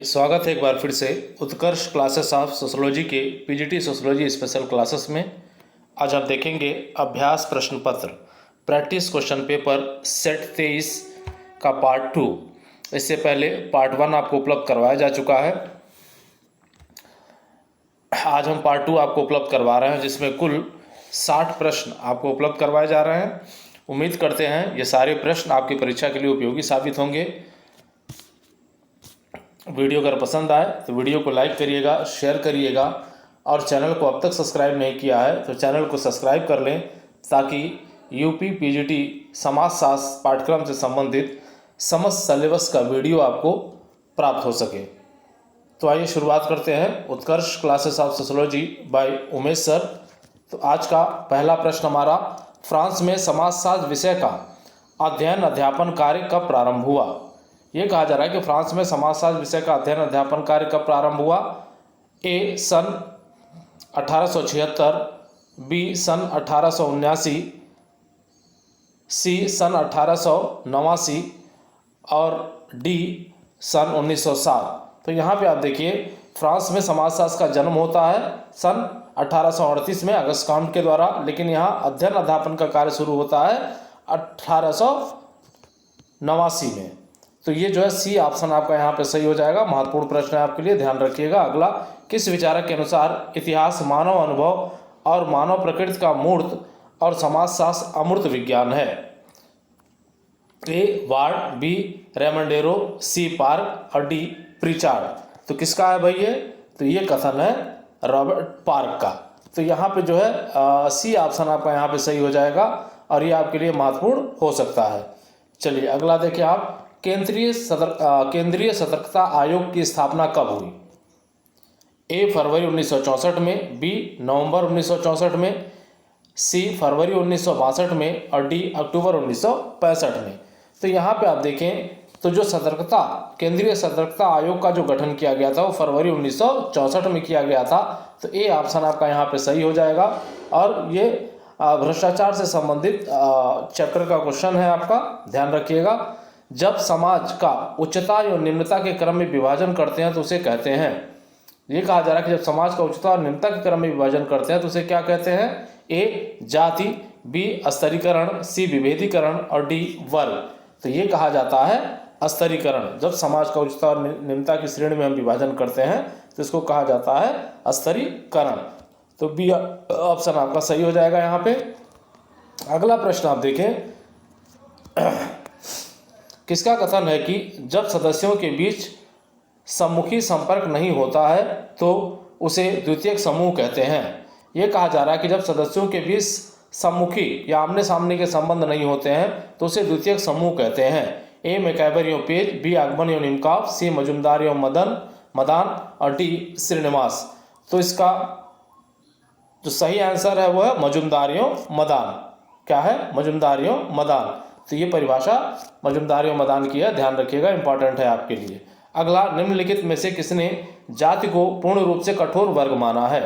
स्वागत है एक बार फिर से उत्कर्ष क्लासेस ऑफ सोशोलॉजी के पीजीटी सोशोलॉजी स्पेशल क्लासेस में। आज आप देखेंगे अभ्यास प्रश्न पत्र प्रैक्टिस क्वेश्चन पेपर सेट 23 का पार्ट 2। इससे पहले पार्ट 1 आपको उपलब्ध करवाया जा चुका है। आज हम पार्ट 2 आपको उपलब्ध करवा रहे हैं, जिसमें कुल 60 प्रश्न आपको उपलब्ध करवाए जा रहे हैं। उम्मीद करते हैं ये सारे प्रश्न आपकी परीक्षा के लिए उपयोगी साबित होंगे। वीडियो अगर पसंद आए तो वीडियो को लाइक करिएगा, शेयर करिएगा, और चैनल को अब तक सब्सक्राइब नहीं किया है तो चैनल को सब्सक्राइब कर लें, ताकि यूपी पीजीटी समाजशास्त्र पाठ्यक्रम से संबंधित समस्त सिलेबस का वीडियो आपको प्राप्त हो सके। तो आइए शुरुआत करते हैं Utkarsh classes of sociology by Umesh sir. तो आज का पहला प्रश्न हमारा, फ्रांस में समाजशास्त्र विषय का अध्ययन अध्यापन कार्य कब प्रारंभ हुआ। ये कहा जा रहा है कि फ्रांस में समाजशास्त्र विषय का अध्ययन अध्यापन कार्य कब प्रारंभ हुआ। ए सन 1876, बी सन 1879, सी सन 1889 और डी सन 1907। तो यहाँ पे आप देखिए, फ्रांस में समाजशास्त्र का जन्म होता है सन 1838 में अगस्त काउंट के द्वारा, लेकिन यहाँ अध्ययन अध्यापन का कार्य शुरू होता है 1889 में। तो ये जो है सी ऑप्शन आपका यहाँ पे सही हो जाएगा। महत्वपूर्ण प्रश्न है आपके लिए, ध्यान रखिएगा। अगला, किस विचारक के अनुसार इतिहास मानव अनुभव और मानव प्रकृति का मूर्त और समाजशास्त्र अमूर्त विज्ञान है। ए वार्ड, बी रेमंडेरो, सी पार्क और डी प्रीचार्ड। तो किसका है भाई ये? तो ये कथन है रॉबर्ट पार्क का। तो यहाँ पे जो है सी ऑप्शन आपका यहाँ पे सही हो जाएगा और ये आपके लिए महत्वपूर्ण हो सकता है। चलिए अगला देखिए आप, केंद्रीय सतर्कता आयोग की स्थापना कब हुई। ए फरवरी 1964 में, बी नवंबर 1964 में, सी फरवरी 1962 में और डी अक्टूबर 1965 में। तो यहाँ पे आप देखें तो जो केंद्रीय सतर्कता आयोग का जो गठन किया गया था वो फरवरी 1964 में किया गया था। तो ए ऑप्शन आपका यहाँ पे सही हो जाएगा। और ये भ्रष्टाचार से संबंधित चैप्टर का क्वेश्चन है आपका, ध्यान रखिएगा। जब समाज का उच्चता और निम्नता के क्रम में विभाजन करते हैं तो उसे कहते हैं, ये कहा जा रहा है कि जब समाज का उच्चता और निम्नता के क्रम में विभाजन करते हैं तो उसे क्या कहते हैं। ए जाति, बी स्तरीकरण, सी विभेदीकरण और डी वर्ग। तो ये कहा जाता है स्तरीकरण। जब समाज का उच्चता और निम्नता की श्रेणी में हम विभाजन करते हैं तो इसको कहा जाता है स्तरीकरण। तो बी ऑप्शन आपका सही हो जाएगा यहाँ पे। अगला प्रश्न आप देखें, किसका कथन है कि जब सदस्यों के बीच सम्मुखी संपर्क नहीं होता है तो उसे द्वितीयक समूह कहते हैं। यह कहा जा रहा है कि जब सदस्यों के बीच सम्मुखी या आमने सामने के संबंध नहीं होते हैं तो उसे द्वितीयक समूह कहते हैं। ए मैकैबर एवं पेज, बी आगमन एवं निमकाव, सी मजुमदार एवं मदान और डी श्रीनिवास। तो इसका जो सही आंसर है वो है मजुमदार एवं मदान। क्या है? मजुमदार एवं मदान। तो ये परिभाषा मजुमदार एवं मदान की है, ध्यान रखिएगा, इंपॉर्टेंट है आपके लिए। अगला, निम्नलिखित में से किसने जाति को पूर्ण रूप से कठोर वर्ग माना है।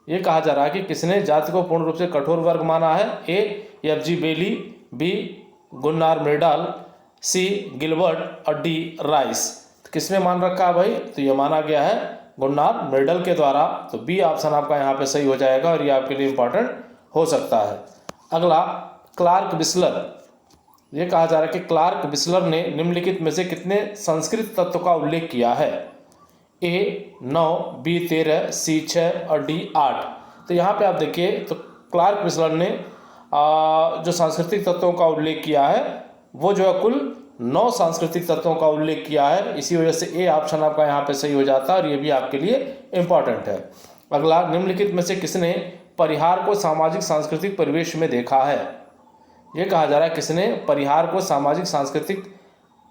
ये कहा जा रहा है कि किसने जाति को पूर्ण रूप से कठोर वर्ग माना है। ए एफ.जी. बेली, बी गुन्नार मिर्डाल, सी गिलबर्ट और डी राइस। तो किसने मान रखा है भाई? तो ये माना गया है गुन्नार मिर्डल के द्वारा। तो बी ऑप्शन आपका यहाँ पे सही हो जाएगा और ये आपके लिए इंपॉर्टेंट हो सकता है। अगला, क्लार्क विस्लर। ये कहा जा रहा है कि क्लार्क विस्लर ने निम्नलिखित में से कितने संस्कृत तत्व का उल्लेख किया है। ए 9, बी 13, सी 6 और डी 8। तो यहाँ पे आप देखिए, तो क्लार्क विस्लर ने जो सांस्कृतिक तत्वों का उल्लेख किया है वो जो है कुल 9 सांस्कृतिक तत्वों का उल्लेख किया है। इसी वजह से ए ऑप्शन आपका यहाँ पे सही हो जाता है और ये भी आपके लिए इंपॉर्टेंट है। अगला, निम्नलिखित में से किसने परिहार को सामाजिक सांस्कृतिक परिवेश में देखा है। ये कहा जा रहा है किसने परिहार को सामाजिक सांस्कृतिक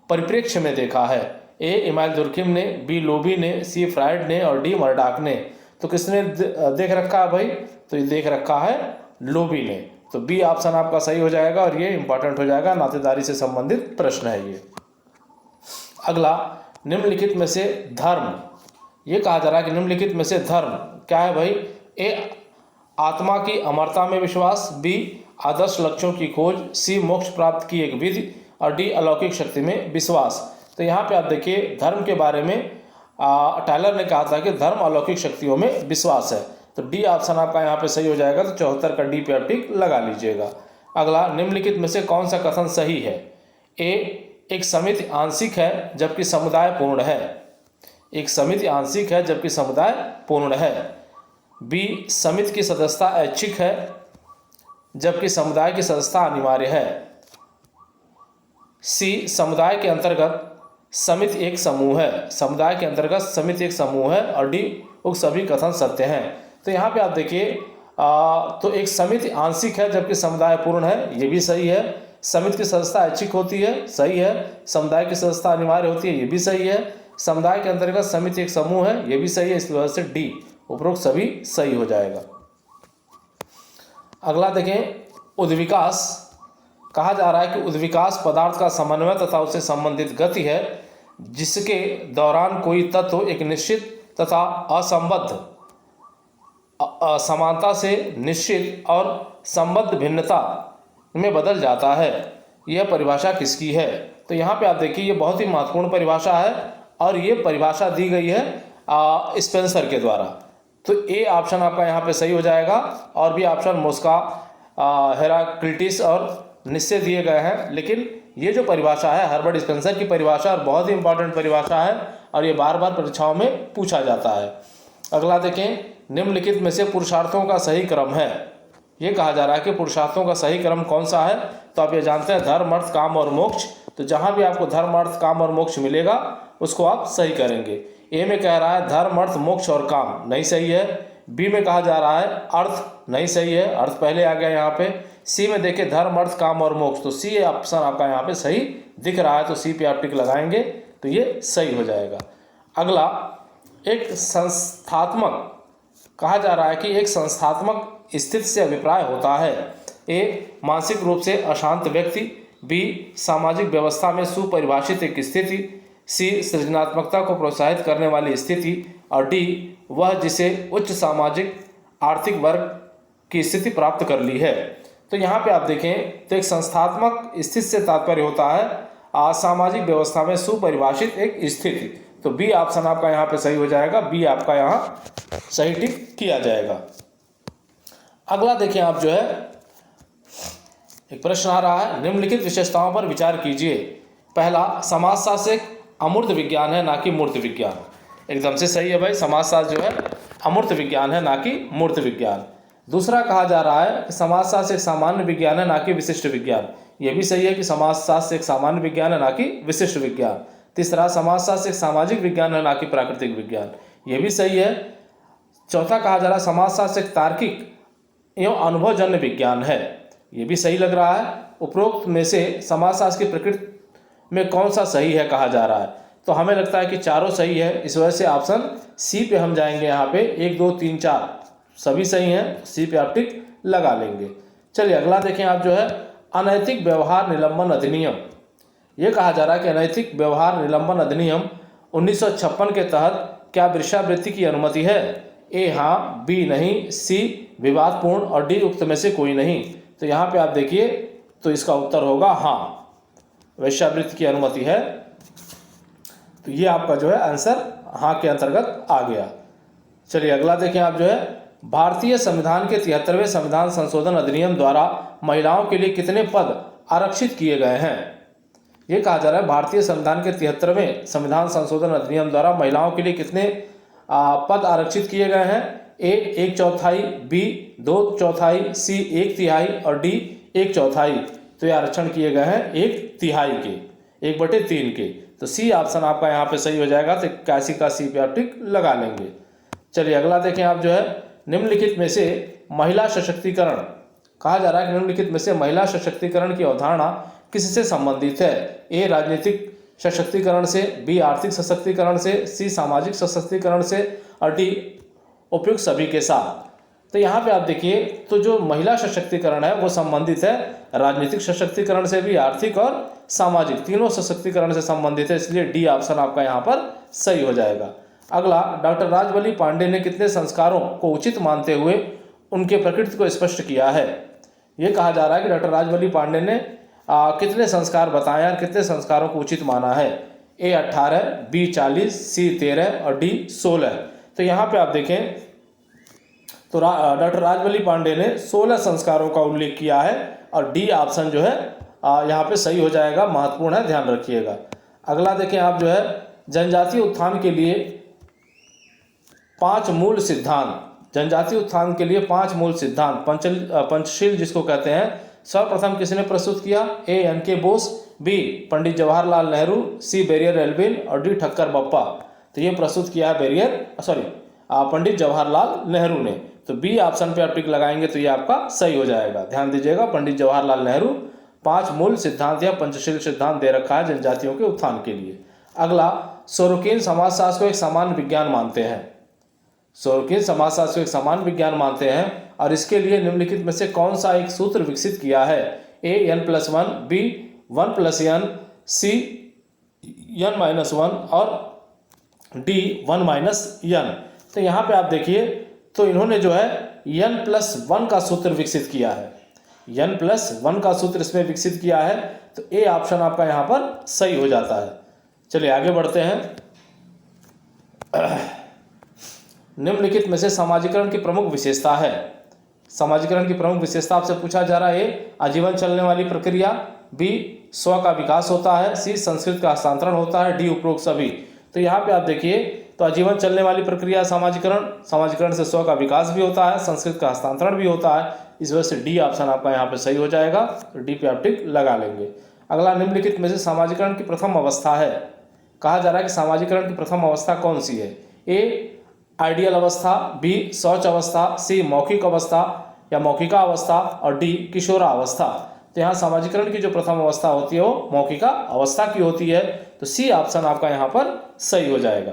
परिप्रेक्ष्य में देखा है। ए इमाइल दुर्खिम ने, बी लोबी ने, सी फ्राइड ने और डी मर्डाक ने। तो किसने देख रखा है भाई? तो ये देख रखा है लोबी ने। तो बी ऑप्शन आपका सही हो जाएगा और ये इंपॉर्टेंट हो जाएगा, नातेदारी से संबंधित प्रश्न है ये। अगला, निम्नलिखित में से धर्म। ये कहा जा रहा है कि निम्नलिखित में से धर्म क्या है भाई। ए आत्मा की अमरता में विश्वास, बी आदर्श लक्ष्यों की खोज, सी मोक्ष प्राप्त की एक विधि और डी अलौकिक शक्ति में विश्वास। तो यहाँ पे आप देखिए, धर्म के बारे में टायलर ने कहा था कि धर्म अलौकिक शक्तियों में विश्वास है। तो डी ऑप्शन आपका यहाँ पे सही हो जाएगा। तो 74 का डी पे आप टिक लगा लीजिएगा। अगला, निम्नलिखित में से कौन सा कथन सही है? ए, एक समिति आंशिक है जबकि समुदाय पूर्ण है। एक समिति आंशिक है जबकि समुदाय पूर्ण है। बी, समिति की सदस्यता ऐच्छिक है जबकि समुदाय की सदस्यता अनिवार्य है। सी, समुदाय के अंतर्गत समिति एक समूह है। समुदाय के अंतर्गत समिति एक समूह है। और डी, उक्त सभी कथन सत्य हैं। तो यहाँ पे आप देखिए, तो एक समिति आंशिक है जबकि समुदाय पूर्ण है, ये भी सही है। समिति की सदस्यता ऐच्छिक होती है, सही है। समुदाय की सदस्यता अनिवार्य होती है, ये भी सही है। समुदाय के अंतर्गत समिति एक समूह है, ये भी सही है। इस वजह से डी, उपरोक्त सभी सही हो जाएगा। अगला देखें, उद्विकास। कहा जा रहा है कि उद्विकास पदार्थ का समन्वय तथा उससे संबंधित गति है जिसके दौरान कोई तत्व एक निश्चित तथा असंबद्ध समानता से निश्चित और संबद्ध भिन्नता में बदल जाता है। यह परिभाषा किसकी है? तो यहाँ पे आप देखिए, ये बहुत ही महत्वपूर्ण परिभाषा है और ये परिभाषा दी गई है स्पेंसर के द्वारा। तो ए ऑप्शन आपका यहाँ पे सही हो जाएगा। और भी ऑप्शन मोस्का, हेराक्लिटस और निश्चय दिए गए हैं, लेकिन ये जो परिभाषा है हर्बर्ट स्पेंसर की परिभाषा और बहुत ही इंपॉर्टेंट परिभाषा है और ये बार बार परीक्षाओं में पूछा जाता है। अगला देखें, निम्नलिखित में से पुरुषार्थों का सही क्रम है। ये कहा जा रहा है कि पुरुषार्थों का सही क्रम कौन सा है? तो आप ये जानते हैं, धर्म, अर्थ, काम और मोक्ष। तो जहाँ भी आपको धर्म, अर्थ, काम और मोक्ष मिलेगा उसको आप सही करेंगे। ए में कह रहा है धर्म, अर्थ, मोक्ष और काम, नहीं सही है। बी में कहा जा रहा है अर्थ, नहीं सही है, अर्थ पहले आ गया यहाँ पे। सी में देखिए धर्म, अर्थ, काम और मोक्ष, तो सी ऑप्शन आपका यहाँ पे सही दिख रहा है। तो सी पे आप टिक लगाएंगे तो ये सही हो जाएगा। अगला, एक संस्थात्मक, कहा जा रहा है कि एक संस्थात्मक स्थिति से अभिप्राय होता है। ए, मानसिक रूप से अशांत व्यक्ति। बी, सामाजिक व्यवस्था में सुपरिभाषित एक स्थिति। सी, सृजनात्मकता को प्रोत्साहित करने वाली स्थिति। और डी, वह जिसे उच्च सामाजिक आर्थिक वर्ग की स्थिति प्राप्त कर ली है। तो यहाँ पे आप देखें, तो एक संस्थात्मक स्थिति से तात्पर्य होता है सामाजिक व्यवस्था में सुपरिभाषित एक स्थिति। तो बी ऑप्शन आपका यहाँ पे सही हो जाएगा। बी आपका यहाँ सही टिक किया जाएगा। अगला देखिए, आप जो है एक प्रश्न आ रहा है, निम्नलिखित विशेषताओं पर विचार कीजिए। पहला, समाजशास्त्र एक अमूर्त विज्ञान है ना कि मूर्त विज्ञान। एकदम से सही है भाई, समाजशास्त्र जो है अमूर्त विज्ञान है ना कि मूर्त विज्ञान। दूसरा, कहा जा रहा है कि समाजशास्त्र एक सामान्य विज्ञान है ना कि विशिष्ट विज्ञान। ये भी सही है कि समाजशास्त्र एक सामान्य विज्ञान है ना कि विशिष्ट विज्ञान। तीसरा, समाजशास्त्र एक सामाजिक विज्ञान है ना कि प्राकृतिक विज्ञान। ये भी सही है। चौथा, कहा जा रहा है समाजशास्त्र एक तार्किक एवं अनुभवजन्य विज्ञान है। ये भी सही लग रहा है। उपरोक्त में से समाजशास्त्र की प्रकृति में कौन सा सही है कहा जा रहा है? तो हमें लगता है कि चारों सही है। इस वजह से ऑप्शन सी पे हम जाएंगे। यहाँ पे 1, 2, 3, 4 सभी सही हैं। सी पे आप टिक लगा लेंगे। चलिए अगला देखें, आप जो है अनैतिक व्यवहार निलंबन अधिनियम। ये कहा जा रहा है कि अनैतिक व्यवहार निलंबन अधिनियम 1956 के तहत क्या वेश्यावृत्ति की अनुमति है? ए हाँ, बी नहीं, सी विवादपूर्ण और डी उक्त में से कोई नहीं। तो यहाँ पे आप देखिए, तो इसका उत्तर होगा हाँ, वेश्यावृत्ति की अनुमति है। तो ये आपका जो है आंसर हाँ के अंतर्गत आ गया। चलिए अगला देखें, आप जो है भारतीय संविधान के 73वें संविधान संशोधन अधिनियम द्वारा महिलाओं के लिए कितने पद आरक्षित किए गए हैं? ये कहा जा रहा है भारतीय संविधान के 73वें संविधान संशोधन अधिनियम द्वारा महिलाओं के लिए कितने पद आरक्षित किए गए हैं? ए 1/4, बी 2/4, सी 1/3 और डी 1/4। तो ये आरक्षण किए गए हैं 1/3 के, 1/3 के। तो सी ऑप्शन आपका यहाँ पे सही हो जाएगा। तो 81 का सी पे आप टिक लगा लेंगे। चलिए अगला देखें, आप जो है निम्नलिखित में से महिला सशक्तिकरण, कहा जा रहा है कि निम्नलिखित में से महिला सशक्तिकरण की अवधारणा किससे संबंधित है? ए राजनीतिक सशक्तिकरण से, बी आर्थिक सशक्तिकरण से, सी सामाजिक सशक्तिकरण से और डी उपयुक्त सभी के साथ। तो यहाँ पे आप देखिए, तो जो महिला सशक्तिकरण है वो संबंधित है राजनीतिक सशक्तिकरण से भी, आर्थिक और सामाजिक, तीनों सशक्तिकरण से संबंधित है। इसलिए डी ऑप्शन आपका यहाँ पर सही हो जाएगा। अगला, डॉक्टर राजबली पांडे ने कितने संस्कारों को उचित मानते हुए उनके प्रकृति को स्पष्ट किया है? ये कहा जा रहा है कि डॉक्टर राजबली पांडे ने कितने संस्कार बताए और कितने संस्कारों को उचित माना है? ए 18, बी 40, सी 13 और डी 16। तो यहाँ पे आप देखें तो डॉक्टर राजवल्ली पांडे ने 16 संस्कारों का उल्लेख किया है और डी ऑप्शन जो है यहाँ पे सही हो जाएगा, महत्वपूर्ण है, ध्यान रखिएगा। अगला देखें आप जो है जनजातीय उत्थान के लिए 5 मूल सिद्धांत, जनजातीय उत्थान के लिए 5 मूल सिद्धांत पंचशील जिसको कहते हैं, सर्वप्रथम किसने प्रस्तुत किया? ए एन के बोस, बी पंडित जवाहरलाल नेहरू, सी बेरियर एल्विन और डी ठक्कर बप्पा। तो ये प्रस्तुत किया है पंडित जवाहरलाल नेहरू ने। तो बी ऑप्शन पे आप टिक लगाएंगे तो ये आपका सही हो जाएगा। ध्यान दीजिएगा, पंडित जवाहरलाल नेहरू 5 मूल सिद्धांत या पंचशील सिद्धांत दे रखा है जनजातियों के उत्थान के लिए। अगला, सोरोकिन समाजशास्त्र को एक सामान्य विज्ञान मानते हैं। सोरोकिन समाजशास्त्र को एक सामान्य विज्ञान मानते हैं और इसके लिए निम्नलिखित में से कौन सा एक सूत्र विकसित किया है? ए n+1, बी 1+n, सी n-1 और डी 1-n। तो यहाँ पे आप देखिए तो इन्होंने जो है n+1 का सूत्र विकसित किया है, n+1 का सूत्र इसमें विकसित किया है। तो ए ऑप्शन आपका यहाँ पर सही हो जाता है। चलिए आगे बढ़ते हैं। निम्नलिखित में से समाजीकरण की प्रमुख विशेषता है। समाजीकरण की प्रमुख विशेषता आपसे पूछा जा रहा है। ए आजीवन चलने वाली प्रक्रिया, बी स्व का विकास होता है, सी संस्कृत का हस्तांतरण होता है, डी उपरोक्त सभी। तो यहाँ पे आप देखिए तो आजीवन चलने वाली प्रक्रिया समाजीकरण से स्व का विकास भी होता है, संस्कृत का हस्तांतरण भी होता है। इस वजह से डी ऑप्शन आपका यहाँ पे सही हो जाएगा। तो डी पे आप टिक लगा लेंगे। अगला, निम्नलिखित में से समाजीकरण की प्रथम अवस्था है। कहा जा रहा है कि समाजीकरण की प्रथम अवस्था कौन सी है? ए आइडियल अवस्था, बी शौच अवस्था, सी मौखिक अवस्था या मौखिका अवस्था और डी किशोरा अवस्था। तो यहाँ समाजीकरण की जो प्रथम अवस्था होती है वो मौखिका अवस्था की होती है। तो सी ऑप्शन आपका यहाँ पर सही हो जाएगा।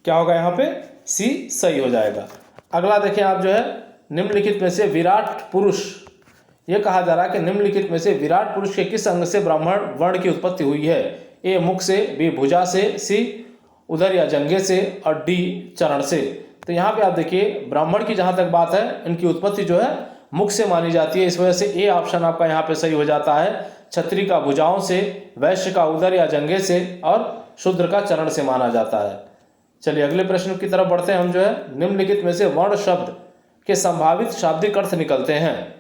क्या होगा यहाँ पे? सी सही हो जाएगा। अगला देखें आप जो है निम्नलिखित में से विराट पुरुष, ये कहा जा रहा है कि निम्नलिखित में से विराट पुरुष के किस अंग से ब्राह्मण वर्ण की उत्पत्ति हुई है? ए मुख से, बी भुजा से, सी उदर या जंघे से और डी चरण से। तो यहाँ पे आप देखिए ब्राह्मण की जहाँ तक बात है इनकी उत्पत्ति जो है मुख से मानी जाती है। इस वजह से ए ऑप्शन आपका यहाँ पे सही हो जाता है। क्षत्रिय का भुजाओं से, वैश्य का उदर या जंघे से और शूद्र का चरण से माना जाता है। चलिए अगले प्रश्न की तरफ बढ़ते हैं हम जो है। निम्नलिखित में से वर्ण शब्द के संभावित शाब्दिक अर्थ निकलते हैं।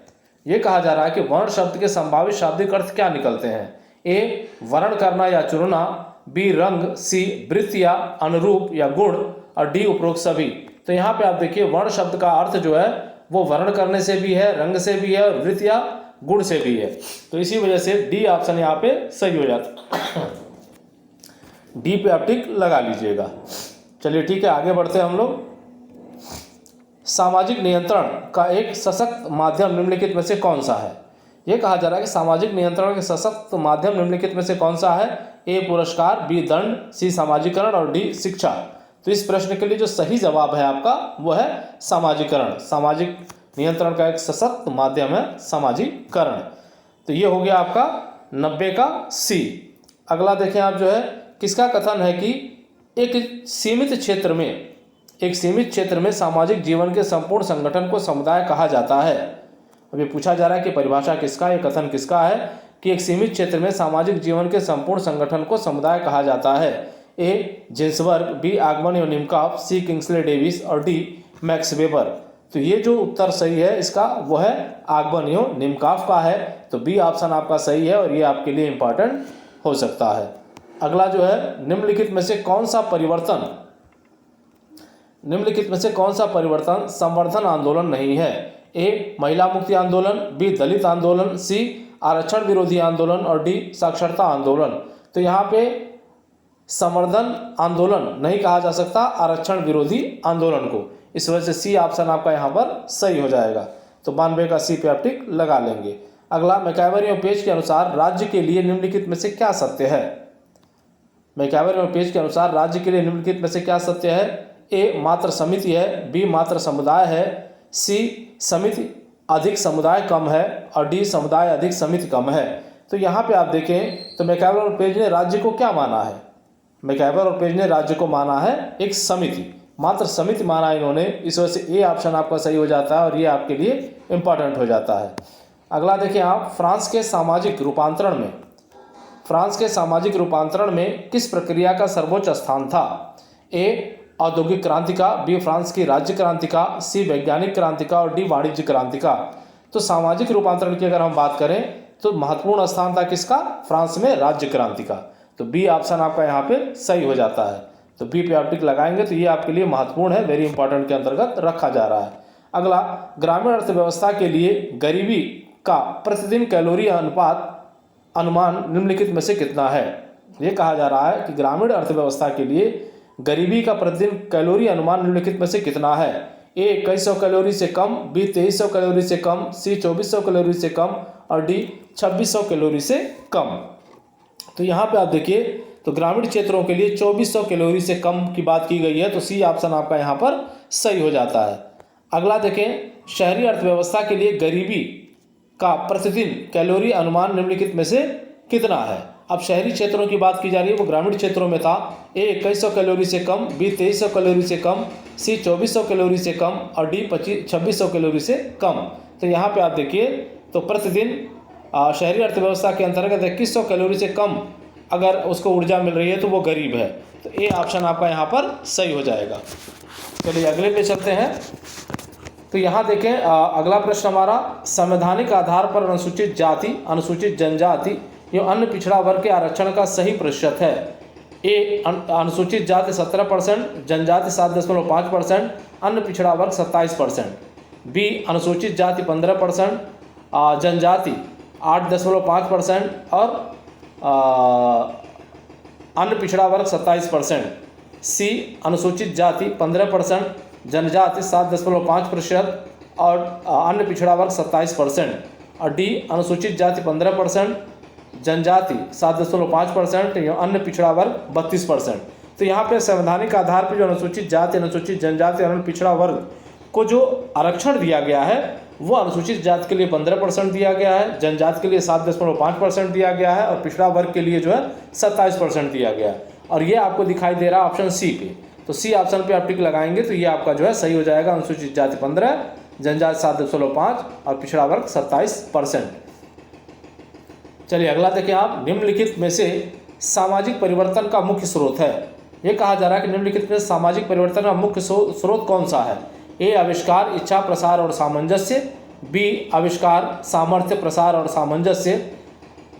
ये कहा जा रहा है कि वर्ण शब्द के संभावित शाब्दिक अर्थ क्या निकलते हैं? ए वर्ण करना या चुनना, बी रंग, सी वृत्त या अनुरूप या गुण और डी उपरोक्त सभी। तो यहाँ पे आप देखिए वर्ण शब्द का अर्थ जो है वो वर्ण करने से भी है, रंग से भी है और वृत्त या गुण से भी है। तो इसी वजह से डी ऑप्शन यहाँ पे सही हो जाता। डी पे आप टिक लगा लीजिएगा। चलिए ठीक है, आगे बढ़ते हैं हम लोग। सामाजिक नियंत्रण का एक सशक्त माध्यम निम्नलिखित में से कौन सा है? यह कहा जा रहा है कि सामाजिक नियंत्रण के सशक्त माध्यम निम्नलिखित में से कौन सा है? ए पुरस्कार, बी दंड, सी सामाजिकरण और डी शिक्षा। तो इस प्रश्न के लिए जो सही जवाब है आपका वो है सामाजिकरण। सामाजिक नियंत्रण का एक सशक्त माध्यम है सामाजिकरण। तो ये हो गया आपका 90 का सी। अगला देखें आप जो है किसका कथन है कि एक सीमित क्षेत्र में सामाजिक जीवन के संपूर्ण संगठन को समुदाय कहा जाता है। अभी पूछा जा रहा है कि परिभाषा किसका, ये कथन किसका है कि एक सीमित क्षेत्र में सामाजिक जीवन के संपूर्ण संगठन को समुदाय कहा जाता है? ए जिन्सबर्ग, बी आगमन एवं निमकाफ, सी किंग्सले डेविस और डी मैक्स वेबर। तो ये जो उत्तर सही है इसका वो है आगमन एवं निमकाफ का है। तो बी ऑप्शन आपका सही है और ये आपके लिए इंपॉर्टेंट हो सकता है। अगला जो है निम्नलिखित में से कौन सा परिवर्तन संवर्धन आंदोलन नहीं है? ए महिला मुक्ति आंदोलन, बी दलित आंदोलन, सी आरक्षण विरोधी आंदोलन और डी साक्षरता आंदोलन। तो यहाँ पे संवर्धन आंदोलन नहीं कहा जा सकता आरक्षण विरोधी आंदोलन को। इस वजह से सी ऑप्शन आपका यहाँ पर सही हो जाएगा। तो 92 का सी पे आप टिक लगा लेंगे। अगला, मैकआवर एवं पेज के अनुसार राज्य के लिए निम्नलिखित में से क्या सत्य है? मैकआवर एवं पेज के अनुसार राज्य के लिए निम्नलिखित में से क्या सत्य है? ए मात्र समिति है, बी मात्र समुदाय है, सी समिति अधिक समुदाय कम है और डी समुदाय अधिक समिति कम है। तो यहाँ पे आप देखें तो मैकआवर और पेज ने राज्य को क्या माना है? मैकआवर और पेज ने राज्य को माना है एक समिति, मात्र समिति माना इन्होंने। इस वजह से ए ऑप्शन आपका सही हो जाता है और ये आपके लिए इंपॉर्टेंट हो जाता है। अगला देखिए आप, फ्रांस के सामाजिक रूपांतरण में फ्रांस के सामाजिक रूपांतरण में किस प्रक्रिया का सर्वोच्च स्थान था? ए औद्योगिक क्रांति का, बी फ्रांस की राज्य क्रांति का, सी वैज्ञानिक क्रांति का और डी वाणिज्य क्रांति का। तो सामाजिक रूपांतरण की अगर हम बात करें तो महत्वपूर्ण स्थान था किसका? फ्रांस में राज्य क्रांति का। तो बी ऑप्शन आपका यहाँ पे सही हो जाता है। तो बी पे आप टिक लगाएंगे तो ये आपके लिए महत्वपूर्ण है, वेरी इंपॉर्टेंट के अंतर्गत रखा जा रहा है। अगला, ग्रामीण अर्थव्यवस्था के लिए गरीबी का प्रतिदिन कैलोरी अनुपात अनुमान निम्नलिखित में से कितना है? ये कहा जा रहा है कि ग्रामीण अर्थव्यवस्था के लिए गरीबी का प्रतिदिन कैलोरी अनुमान निम्नलिखित में से कितना है? ए 2100 कैलोरी से कम, बी 2300 कैलोरी से कम, सी 2400 कैलोरी से कम और डी 2600 कैलोरी से कम। तो यहाँ पे आप देखिए तो ग्रामीण क्षेत्रों के लिए 2400 कैलोरी से कम की बात की गई है, तो सी ऑप्शन आपका यहाँ पर सही हो जाता है। अगला देखें, शहरी अर्थव्यवस्था के लिए गरीबी का प्रतिदिन कैलोरी अनुमान निम्नलिखित में से कितना है? अब शहरी क्षेत्रों की बात की जा रही है, वो ग्रामीण क्षेत्रों में था। ए 2100 कैलोरी से कम, बी 2300 कैलोरी से कम, सी 2400 कैलोरी से कम और डी 2600 कैलोरी से कम। तो यहाँ पे आप देखिए तो प्रतिदिन शहरी अर्थव्यवस्था के अंतर्गत 2100 कैलोरी से कम अगर उसको ऊर्जा मिल रही है तो वो गरीब है। तो ए ऑप्शन आपका यहाँ पर सही हो जाएगा। चलिए अगले पे चलते हैं। तो यहाँ देखें अगला प्रश्न हमारा, संवैधानिक आधार पर अनुसूचित जाति, अनुसूचित जनजाति एवं अन्य पिछड़ा वर्ग के आरक्षण का सही प्रतिशत है? ए अनुसूचित जाति 17%, जनजाति 7.5%, अन्य पिछड़ा वर्ग 27%, बी अनुसूचित जाति 15%, जनजाति 8.5% और अन्य पिछड़ा वर्ग 27%, सी अनुसूचित जाति 15%, जनजाति 7.5% और अन्य पिछड़ा वर्ग 27% और डी अनुसूचित जाति 15%, जनजाति 7.5% या अन्य पिछड़ा वर्ग 32%। तो यहाँ पे संवैधानिक आधार पर जो अनुसूचित जाति, अनुसूचित जनजाति और अन्य पिछड़ा वर्ग को जो आरक्षण दिया गया है वो अनुसूचित जाति के लिए 15% दिया गया है, जनजाति के लिए 7.5% दिया गया है और पिछड़ा वर्ग के लिए जो है 27% दिया गया है। और ये आपको दिखाई दे रहा है ऑप्शन सी पे। तो सी ऑप्शन पे आप टिक लगाएंगे तो ये आपका जो है सही हो जाएगा। अनुसूचित जाति 15, जनजाति 7.5 और पिछड़ा वर्ग 27%। चलिए अगला देखिए आप, निम्नलिखित में से सामाजिक परिवर्तन का मुख्य स्रोत है। ये कहा जा रहा है कि निम्नलिखित में सामाजिक परिवर्तन का मुख्य स्रोत कौन सा है? ए आविष्कार, इच्छा, प्रसार और सामंजस्य, बी आविष्कार, सामर्थ्य, प्रसार और सामंजस्य,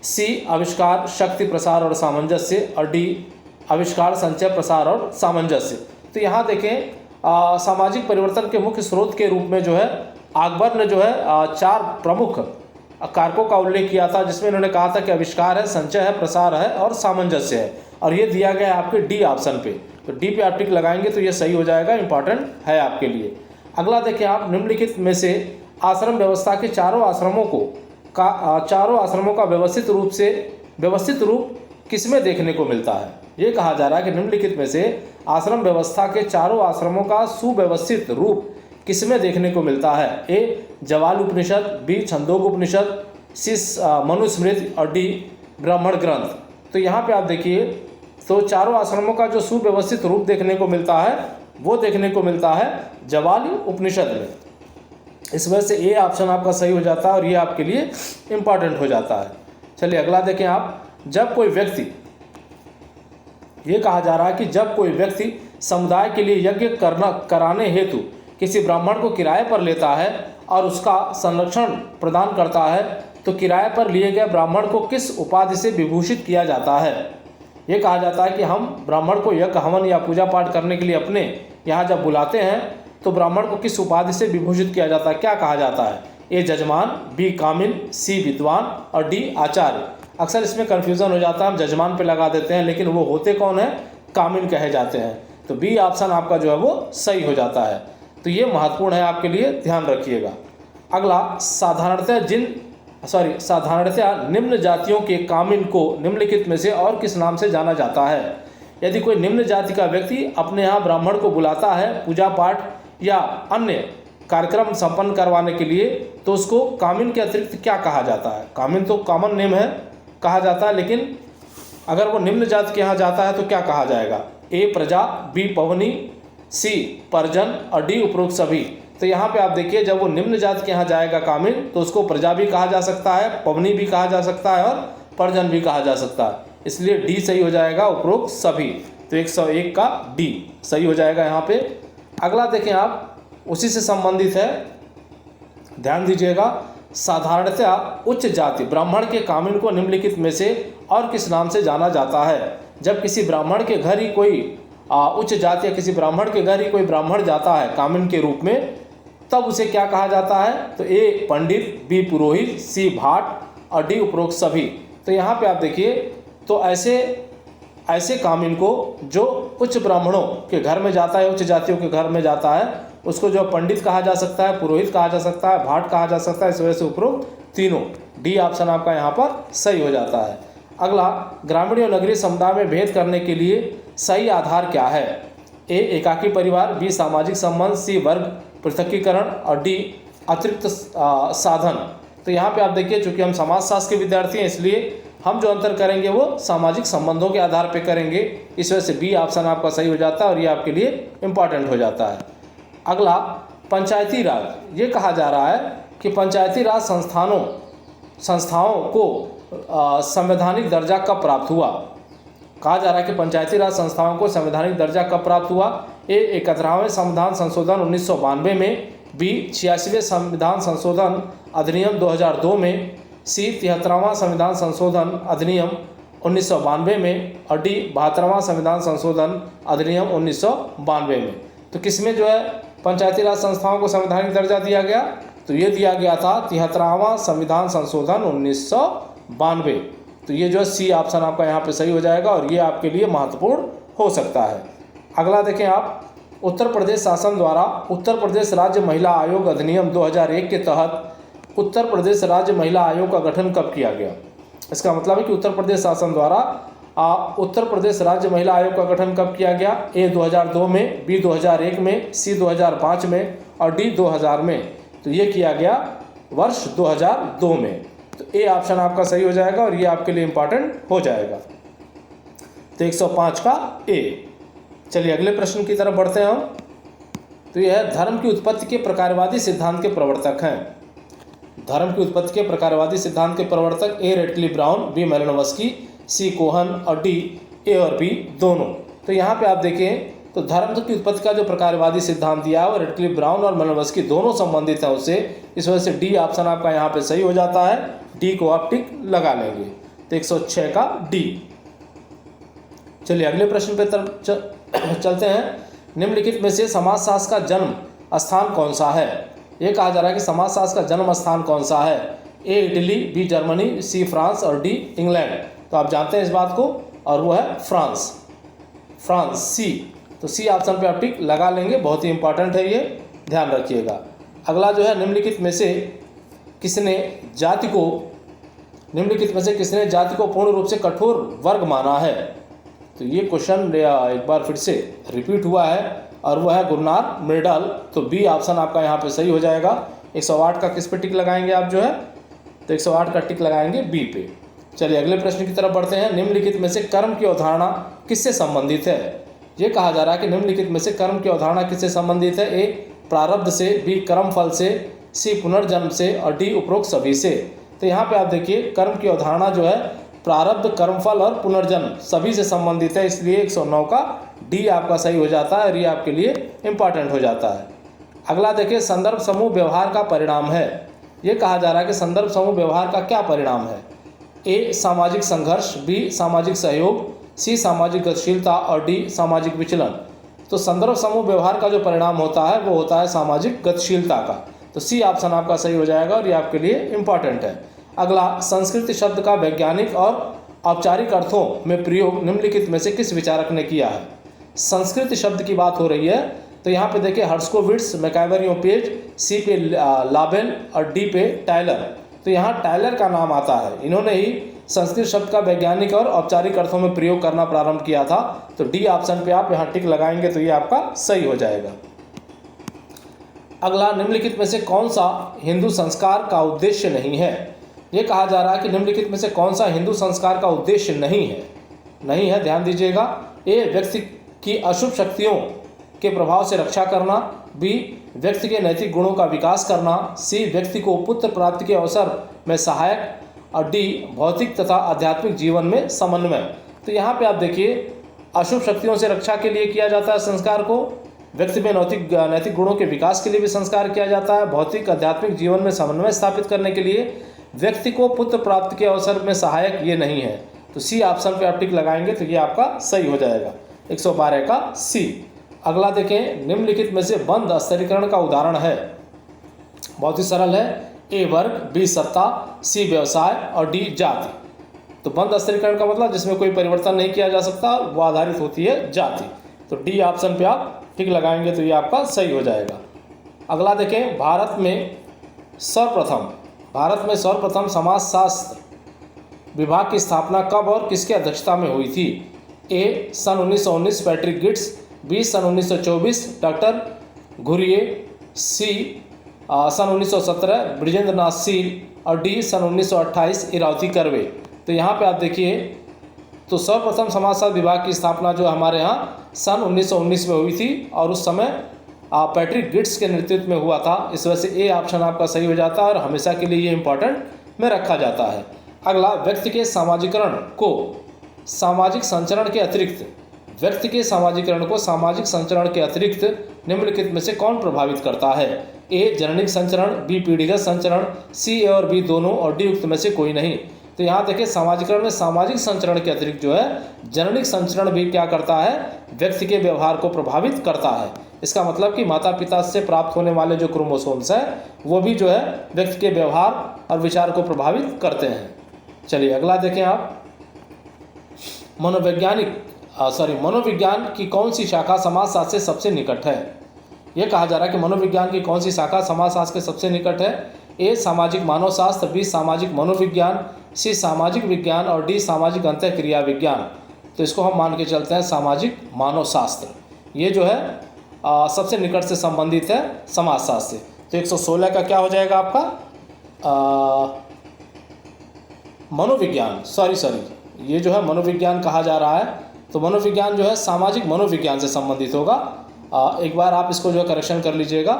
सी आविष्कार, शक्ति, प्रसार और सामंजस्य और डी आविष्कार, संचय, प्रसार और सामंजस्य। तो यहाँ देखें सामाजिक परिवर्तन के मुख्य स्रोत के रूप में जो है अकबर ने जो है 4 प्रमुख कारकों का उल्लेख किया था, जिसमें इन्होंने कहा था कि आविष्कार है, संचय है, प्रसार है और सामंजस्य है। और ये दिया गया है आपके डी ऑप्शन पे। तो डी पे आप टिक लगाएंगे तो ये सही हो जाएगा, इंपॉर्टेंट है आपके लिए। अगला देखिए आप, निम्नलिखित में से आश्रम व्यवस्था के चारों आश्रमों का व्यवस्थित रूप किसमें देखने को मिलता है? ये कहा जा रहा है कि निम्नलिखित में से आश्रम व्यवस्था के चारों आश्रमों का सुव्यवस्थित रूप किसमें देखने को मिलता है? ए जवाल उपनिषद, बी छंदोग उपनिषद, सी मनुस्मृति और डी ब्राह्मण ग्रंथ। तो यहाँ पे आप देखिए तो चारों आश्रमों का जो सुव्यवस्थित रूप देखने को मिलता है वो देखने को मिलता है जवाल उपनिषद में। इस वजह से ए ऑप्शन आपका सही हो जाता है और ये आपके लिए इम्पॉर्टेंट हो जाता है। चलिए अगला देखें आप, जब कोई व्यक्ति, ये कहा जा रहा है कि जब कोई व्यक्ति समुदाय के लिए यज्ञ कराने हेतु किसी ब्राह्मण को किराए पर लेता है और उसका संरक्षण प्रदान करता है तो किराए पर लिए गए ब्राह्मण को किस उपाधि से विभूषित किया जाता है? ये कहा जाता है कि हम ब्राह्मण को यज्ञ, हवन या पूजा पाठ करने के लिए अपने यहाँ जब बुलाते हैं तो ब्राह्मण को किस उपाधि से विभूषित किया जाता है? क्या कहा जाता है? ए जजमान, बी कामिन, सी विद्वान और डी आचार्य। अक्सर इसमें कन्फ्यूज़न हो जाता है, हम जजमान पे लगा देते हैं लेकिन वो होते कौन है? कामिन कहे जाते हैं। तो बी ऑप्शन आपका जो है वो सही हो जाता है। तो ये महत्वपूर्ण है आपके लिए, ध्यान रखिएगा। अगला, साधारणतया निम्न जातियों के कामिन को निम्नलिखित में से और किस नाम से जाना जाता है? यदि कोई निम्न जाति का व्यक्ति अपने यहाँ ब्राह्मण को बुलाता है पूजा पाठ या अन्य कार्यक्रम संपन्न करवाने के लिए तो उसको कामिन के अतिरिक्त क्या कहा जाता है? कामिन तो कॉमन नेम है कहा जाता है, लेकिन अगर वो निम्न जाति के यहाँ जाता है तो क्या कहा जाएगा? ए प्रजा, बी पवनी, सी परिजन और डी उपरोक्त सभी। तो यहाँ पे आप देखिए जब वो निम्न जाति के यहाँ जाएगा कामिन तो उसको प्रजा भी कहा जा सकता है, पवनी भी कहा जा सकता है और परिजन भी कहा जा सकता है। इसलिए डी सही हो जाएगा, उपरोक्त सभी। तो 101 का डी सही हो जाएगा यहाँ पे। अगला देखें आप, उसी से संबंधित है, ध्यान दीजिएगा। साधारणतया उच्च जाति ब्राह्मण के कामिन को निम्नलिखित में से और किस नाम से जाना जाता है? जब किसी ब्राह्मण के घर ही कोई उच्च जाति या किसी ब्राह्मण के घर ही कोई ब्राह्मण जाता है कामिन के रूप में, तब उसे क्या कहा जाता है? तो ए पंडित, बी पुरोहित, सी भाट और डी उपरोक्त सभी। तो यहाँ पे आप देखिए, तो ऐसे कामिन को जो उच्च ब्राह्मणों के घर में जाता है, उच्च जातियों के घर में जाता है, उसको जो पंडित कहा जा सकता है, पुरोहित कहा जा सकता है, भाट कहा जा सकता है। इस वजह से उपरोक्त तीनों, डी ऑप्शन आपका यहाँ पर सही हो जाता है। अगला, ग्रामीण और नगरीय समुदाय में भेद करने के लिए सही आधार क्या है? ए एकाकी परिवार, बी सामाजिक संबंध, सी वर्ग पृथकीकरण और डी अतिरिक्त साधन। तो यहाँ पे आप देखिए, चूंकि हम समाजशास्त्र के विद्यार्थी हैं, इसलिए हम जो अंतर करेंगे वो सामाजिक संबंधों के आधार पर करेंगे। इस वजह से बी ऑप्शन आपका सही हो जाता है और ये आपके लिए इम्पॉर्टेंट हो जाता है। अगला, पंचायती राज। ये कहा जा रहा है कि पंचायती राज संस्थाओं को संवैधानिक दर्जा कब प्राप्त हुआ? कहा जा रहा है कि पंचायती राज संस्थाओं को संवैधानिक दर्जा कब प्राप्त हुआ? ए 71वें संविधान संशोधन 1992 में, बी 86वें संविधान संशोधन अधिनियम 2002 में, सी 73वां संविधान संशोधन अधिनियम 1992 में और डी 72वां संविधान संशोधन अधिनियम 1992 में। तो किसमें जो है पंचायती राज संस्थाओं को संवैधानिक दर्जा दिया गया? तो ये दिया गया था 73वां संविधान संशोधन 1992। तो ये जो है सी ऑप्शन आपका यहाँ पे सही हो जाएगा और ये आपके लिए महत्वपूर्ण हो सकता है। अगला देखें आप, उत्तर प्रदेश शासन द्वारा उत्तर प्रदेश राज्य महिला आयोग अधिनियम 2001 के तहत उत्तर प्रदेश राज्य महिला आयोग का गठन कब किया गया? इसका मतलब है कि उत्तर प्रदेश शासन द्वारा उत्तर प्रदेश राज्य महिला आयोग का गठन कब किया गया? ए 2002 में, बी 2001 में, सी 2005 में और डी 2000 में। तो ये किया गया वर्ष 2002 में। तो ए ऑप्शन आपका सही हो जाएगा और ये आपके लिए इंपॉर्टेंट हो जाएगा। तो 105 का ए। चलिए अगले प्रश्न की तरफ बढ़ते हैं हम। तो यह है, धर्म की उत्पत्ति के प्रकारवादी सिद्धांत के प्रवर्तक हैं। धर्म की उत्पत्ति के प्रकारवादी सिद्धांत के प्रवर्तक ए रेटक्लिफ ब्राउन, बी मेलिनोवस्की, सी कोहन और डी ए और बी दोनों। तो यहाँ पे आप देखें, तो धर्म की उत्पत्ति का जो प्रकारवादी सिद्धांत दिया है वो रेटक्लिफ ब्राउन और मेलिनोवस्की दोनों संबंधित है उससे। इस वजह से डी ऑप्शन आपका यहाँ पे सही हो जाता है। डी को आप टिक लगा लेंगे। तो 106 का डी। चलिए अगले प्रश्न पे चलते हैं। निम्नलिखित में से समाजशास्त्र का जन्म स्थान कौन सा है? ये कहा जा रहा है कि समाजशास्त्र का जन्म स्थान कौन सा है? A Italy, B Germany, C France और डी इंग्लैंड। तो आप जानते हैं इस बात को, और वो है फ्रांस सी। तो सी ऑप्शन पे आप टिक लगा लेंगे, बहुत ही इंपॉर्टेंट है ये, ध्यान रखिएगा। अगला जो है, निम्नलिखित में से किसने जाति को पूर्ण रूप से कठोर वर्ग माना है? तो ये क्वेश्चन एक बार फिर से रिपीट हुआ है और वो है गुरनार मृडाल। तो बी ऑप्शन आपका यहाँ पे सही हो जाएगा। 108 का किस पे टिक लगाएंगे आप जो है? तो 108 का टिक लगाएंगे बी पे। चलिए अगले प्रश्न की तरफ बढ़ते हैं। निम्नलिखित में से कर्म की अवधारणा किससे संबंधित है? ये कहा जा रहा है कि निम्नलिखित में से कर्म की अवधारणा किससे संबंधित है? ए प्रारब्ध से, बी कर्म फल से, सी पुनर्जन्म से और डी उपरोक्त सभी से। तो यहाँ पे आप देखिए, कर्म की अवधारणा जो है प्रारब्ध, कर्मफल और पुनर्जन्म सभी से संबंधित है। इसलिए 109 का डी आपका सही हो जाता है और ये आपके लिए इंपॉर्टेंट हो जाता है। अगला देखिए, संदर्भ समूह व्यवहार का परिणाम है। ये कहा जा रहा है कि संदर्भ समूह व्यवहार का क्या परिणाम है? ए सामाजिक संघर्ष, बी सामाजिक सहयोग, सी सामाजिक गतिशीलता और डी सामाजिक विचलन। तो संदर्भ समूह व्यवहार का जो परिणाम होता है वो होता है सामाजिक गतिशीलता का। तो सी ऑप्शन आपका सही हो जाएगा और ये आपके लिए इंपॉर्टेंट है। अगला, संस्कृति शब्द का वैज्ञानिक और औपचारिक अर्थों में प्रयोग निम्नलिखित में से किस विचारक ने किया है? संस्कृति शब्द की बात हो रही है। तो यहाँ पे देखिए, हर्स्कोविट्स, मैकाइवर-योपेज, सी पे लाबेल और डी पे टायलर। तो यहाँ टायलर का नाम आता है। इन्होंने ही संस्कृत शब्द का वैज्ञानिक और औपचारिक अर्थों में प्रयोग करना प्रारंभ किया था। तो डी ऑप्शन पे आप यहाँ टिक लगाएंगे तो ये आपका सही हो जाएगा। अगला, निम्नलिखित में से कौन सा हिंदू संस्कार का उद्देश्य नहीं है? ये कहा जा रहा है कि निम्नलिखित में से कौन सा हिंदू संस्कार का उद्देश्य नहीं है, ध्यान दीजिएगा। ए व्यक्ति की अशुभ शक्तियों के प्रभाव से रक्षा करना, बी व्यक्ति के नैतिक गुणों का विकास करना, सी व्यक्ति को पुत्र प्राप्ति के अवसर में सहायक और डी भौतिक तथा आध्यात्मिक जीवन में समन्वय। तो यहाँ पे आप देखिए अशुभ शक्तियों से रक्षा के लिए किया जाता है संस्कार को, व्यक्ति में नैतिक गुणों के विकास के लिए भी संस्कार किया जाता है, भौतिक आध्यात्मिक जीवन में समन्वय स्थापित करने के लिए, व्यक्ति को पुत्र प्राप्ति के अवसर में सहायक ये नहीं है। तो सी ऑप्शन पे आप टिक लगाएंगे तो ये आपका सही हो जाएगा 112 का सी। अगला देखें, निम्नलिखित में से बंद स्तरीकरण का उदाहरण है। बहुत ही सरल है, ए वर्ग, बी सत्ता, सी व्यवसाय और डी जाति। तो बंद स्तरीकरण का मतलब जिसमें कोई परिवर्तन नहीं किया जा सकता, वो आधारित होती है जाति। तो डी ऑप्शन पे आप टिक लगाएंगे तो ये आपका सही हो जाएगा। अगला देखें, भारत में सर्वप्रथम समाजशास्त्र विभाग की स्थापना कब और किसके अध्यक्षता में हुई थी? ए सन 1919 पैट्रिक गिट्स, बी सन 1924 डॉक्टर घुरिये, सी सन 1917 ब्रिजेंद्र नाथ सील और डी सन 1928 इरावती कर्वे। तो यहाँ पे आप देखिए, तो सर्वप्रथम समाजशास्त्र विभाग की स्थापना जो हमारे यहाँ सन 1919 में हुई थी और उस समय पैट्रिक गिट्स के नेतृत्व में हुआ था। इस वजह से ए ऑप्शन आपका सही हो जाता है और हमेशा के लिए ये इंपॉर्टेंट में रखा जाता है। अगला, व्यक्ति के सामाजिकरण को सामाजिक संचरण के अतिरिक्त निम्नलिखित में से कौन प्रभावित करता है? ए जननिक संचरण, बी पीढ़ीगत संचरण, सी ए और बी दोनों और डी उक्त में से कोई नहीं। तो यहाँ देखिए, सामाजिकरण में सामाजिक संचरण के अतिरिक्त जो है जननिक संचरण भी क्या करता है? व्यक्ति के व्यवहार को प्रभावित करता है। इसका मतलब कि माता पिता से प्राप्त होने वाले जो क्रोमोसोम्स हैं वो भी जो है व्यक्ति के व्यवहार और विचार को प्रभावित करते हैं। चलिए अगला देखें आप, मनोविज्ञान की कौन सी शाखा समाजशास्त्र से सबसे निकट है? यह कहा जा रहा है कि मनोविज्ञान की कौन सी शाखा समाजशास्त्र के सबसे निकट है? ए सामाजिक मानवशास्त्र, बी सामाजिक मनोविज्ञान, सी सामाजिक विज्ञान और डी सामाजिक अंतःक्रिया विज्ञान। तो इसको हम मान के चलते हैं सामाजिक मानवशास्त्र, ये जो है सबसे निकट से संबंधित है समाजशास्त्र से। तो 116 का क्या हो जाएगा आपका? मनोविज्ञान, सॉरी ये जो है मनोविज्ञान कहा जा रहा है, तो मनोविज्ञान जो है सामाजिक मनोविज्ञान से संबंधित होगा। एक बार आप इसको जो है करेक्शन कर लीजिएगा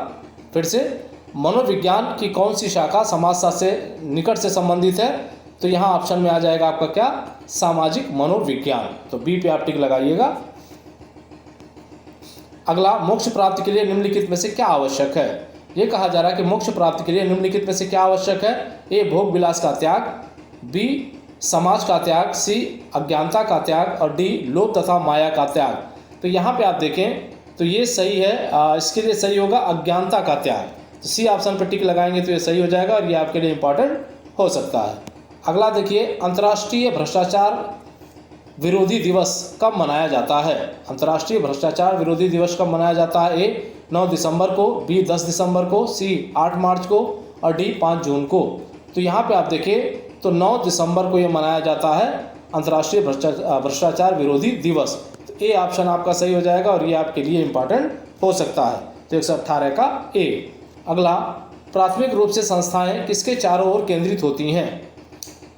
फिर से। मनोविज्ञान की कौन सी शाखा समाजशास्त्र से निकट से संबंधित है? तो यहाँ ऑप्शन में आ जाएगा आपका क्या? सामाजिक मनोविज्ञान। तो बी पे आप टिक लगाइएगा। अगला, मोक्ष प्राप्ति के लिए निम्नलिखित में से क्या आवश्यक है? ये कहा जा रहा है कि मोक्ष प्राप्ति के लिए निम्नलिखित में से क्या आवश्यक है? ए भोग विलास का त्याग, बी समाज का त्याग, सी अज्ञानता का त्याग और डी लोभ तथा माया का त्याग। तो यहाँ पे आप देखें तो ये सही है, इसके लिए सही होगा अज्ञानता का त्याग। तो सी ऑप्शन पर टिक लगाएंगे तो ये सही हो जाएगा और ये आपके लिए इंपॉर्टेंट हो सकता है। अगला देखिए, अंतर्राष्ट्रीय भ्रष्टाचार विरोधी दिवस कब मनाया जाता है? अंतर्राष्ट्रीय भ्रष्टाचार विरोधी दिवस कब मनाया जाता है? ए 9 दिसंबर को, बी 10 दिसंबर को, सी 8 मार्च को और डी 5 जून को। तो यहाँ पे आप देखिए तो 9 दिसंबर को ये मनाया जाता है अंतर्राष्ट्रीय भ्रष्टाचार विरोधी दिवस। तो ए ऑप्शन आपका सही हो जाएगा और ये आपके लिए इंपॉर्टेंट हो सकता है। तो 118 का ए। अगला, प्राथमिक रूप से संस्थाएं किसके चारों ओर केंद्रित होती हैं?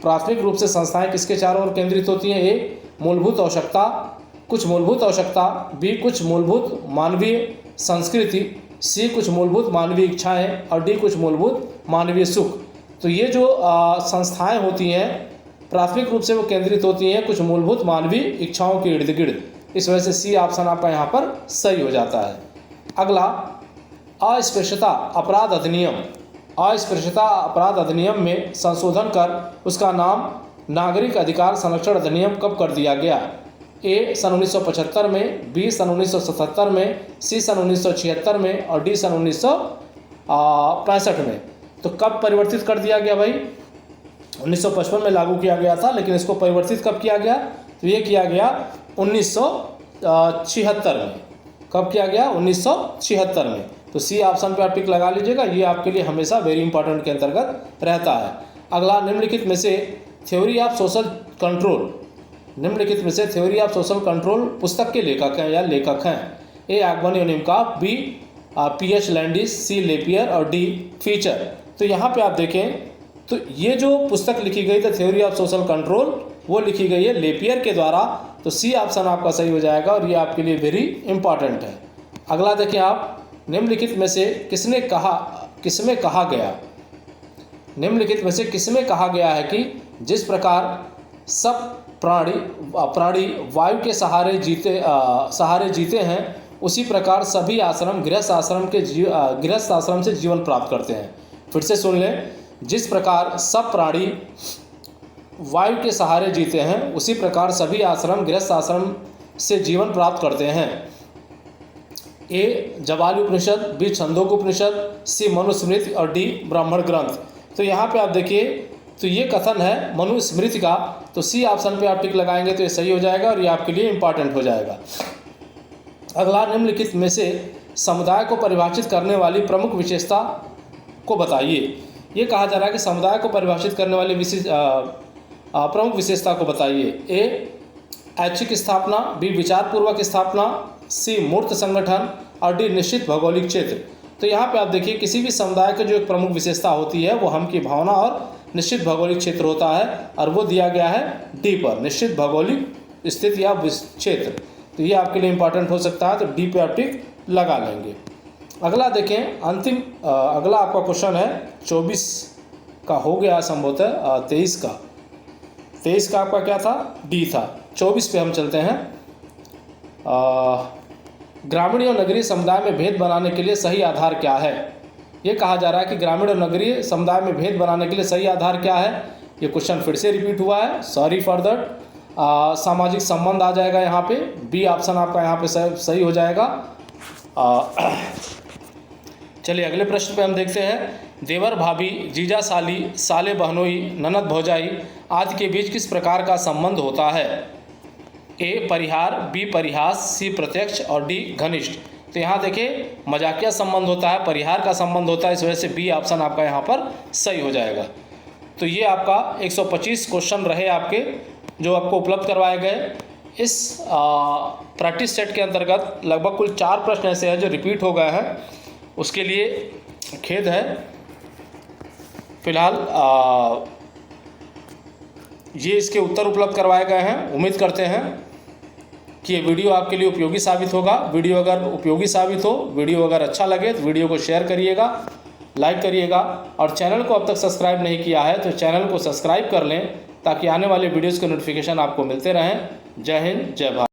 प्राथमिक रूप से संस्थाएं किसके चारों ओर केंद्रित होती हैं? ए मूलभूत आवश्यकता, कुछ मूलभूत आवश्यकता, बी कुछ मूलभूत मानवीय संस्कृति, सी कुछ मूलभूत मानवीय इच्छाएं और डी कुछ मूलभूत मानवीय सुख। तो ये जो संस्थाएं होती हैं प्राथमिक रूप से वो केंद्रित होती हैं कुछ मूलभूत मानवीय इच्छाओं के इर्द गिर्द। इस वजह से सी ऑप्शन आपका यहाँ पर सही हो जाता है। अगला, अस्पृश्यता अपराध अधिनियम में संशोधन कर उसका नाम नागरिक अधिकार संरक्षण अधिनियम कब कर दिया गया? ए सन 1975 में, बी सन 1977 में, सी सन 1976 में और डी सन 1965 में। तो कब परिवर्तित कर दिया गया भाई? 1955 में लागू किया गया था, लेकिन इसको परिवर्तित कब किया गया? तो ये किया गया 1976 में। कब किया गया? 1976 में। तो सी ऑप्शन पे आप टिक लगा लीजिएगा, ये आपके लिए हमेशा वेरी इंपॉर्टेंट के अंतर्गत रहता है। अगला, निम्नलिखित में से थ्योरी ऑफ सोशल कंट्रोल पुस्तक के लेखक हैं या लेखक हैं? ए आगमन योनिमका, बी पीएच लैंडिस, सी लेपियर और डी फीचर। तो यहाँ पे आप देखें तो ये जो पुस्तक लिखी गई थी थ्योरी ऑफ सोशल कंट्रोल, वो लिखी गई है लेपियर के द्वारा। तो सी ऑप्शन आपका सही हो जाएगा और ये आपके लिए वेरी इंपॉर्टेंट है। अगला देखिए आप, निम्नलिखित में से किसमें कहा गया है कि जिस प्रकार सब प्राणी वायु के सहारे जीते हैं, उसी प्रकार सभी आश्रम गृहस्थ आश्रम से जीवन प्राप्त करते हैं। फिर से सुन लें, जिस प्रकार सब प्राणी वायु के सहारे जीते हैं, उसी प्रकार सभी आश्रम गृहस्थ आश्रम से जीवन प्राप्त करते हैं। ए जवाली उपनिषद, बी छंदोग्योपनिषद, सी मनुस्मृति और डी ब्राह्मण ग्रंथ। तो यहाँ पे आप देखिए, तो ये कथन है मनुस्मृति का, तो सी ऑप्शन पे आप टिक लगाएंगे तो ये सही हो जाएगा और ये आपके लिए इम्पॉर्टेंट हो जाएगा। अगला, निम्नलिखित में से समुदाय को परिभाषित करने वाली प्रमुख विशेषता को बताइए। ये कहा जा रहा है कि समुदाय को परिभाषित करने वाली प्रमुख विशेषता को बताइए। ए ऐच्छिक स्थापना, बी विचारपूर्वक स्थापना, सी मूर्त संगठन और डी निश्चित भौगोलिक क्षेत्र। तो यहाँ पे आप देखिए, किसी भी समुदाय की जो एक प्रमुख विशेषता होती है वो हम की भावना और निश्चित भौगोलिक क्षेत्र होता है, और वो दिया गया है डी पर, निश्चित भौगोलिक स्थिति या क्षेत्र। तो ये आपके लिए इम्पॉर्टेंट हो सकता है, तो डी पे आप टिक लगा लेंगे। अगला देखें, अगला आपका क्वेश्चन है 24 का हो गया संभवतः, 23 का आपका क्या था, डी था। 24 पे हम चलते हैं। ग्रामीण और नगरीय समुदाय में भेद बनाने के लिए सही आधार क्या है। ये कहा जा रहा है कि ग्रामीण और नगरीय समुदाय में भेद बनाने के लिए सही आधार क्या है। ये क्वेश्चन फिर से रिपीट हुआ है, सॉरी फॉर दैट। सामाजिक संबंध आ जाएगा यहाँ पे, बी ऑप्शन आपका यहाँ पे सही हो जाएगा। चलिए अगले प्रश्न पे हम देखते हैं। देवर भाभी, जीजा साली, साले बहनोई, ननद भौजाई आदि के बीच किस प्रकार का संबंध होता है। ए परिहार, बी परिहास, सी प्रत्यक्ष और डी घनिष्ठ। तो यहाँ देखिए, मजाकिया संबंध होता है, परिहार का संबंध होता है, इस वजह से बी ऑप्शन आपका यहाँ पर सही हो जाएगा। तो ये आपका 125 क्वेश्चन रहे आपके, जो आपको उपलब्ध करवाए गए। इस प्रैक्टिस सेट के अंतर्गत लगभग कुल 4 प्रश्न ऐसे हैं जो रिपीट हो गए हैं, उसके लिए खेद है। फिलहाल ये इसके उत्तर उपलब्ध करवाए गए हैं। उम्मीद करते हैं कि ये वीडियो आपके लिए उपयोगी साबित होगा। वीडियो अगर उपयोगी साबित हो, वीडियो अगर अच्छा लगे तो वीडियो को शेयर करिएगा, लाइक करिएगा, और चैनल को अब तक सब्सक्राइब नहीं किया है तो चैनल को सब्सक्राइब कर लें, ताकि आने वाले वीडियोज़ के नोटिफिकेशन आपको मिलते रहें। जय हिंद, जय भारत।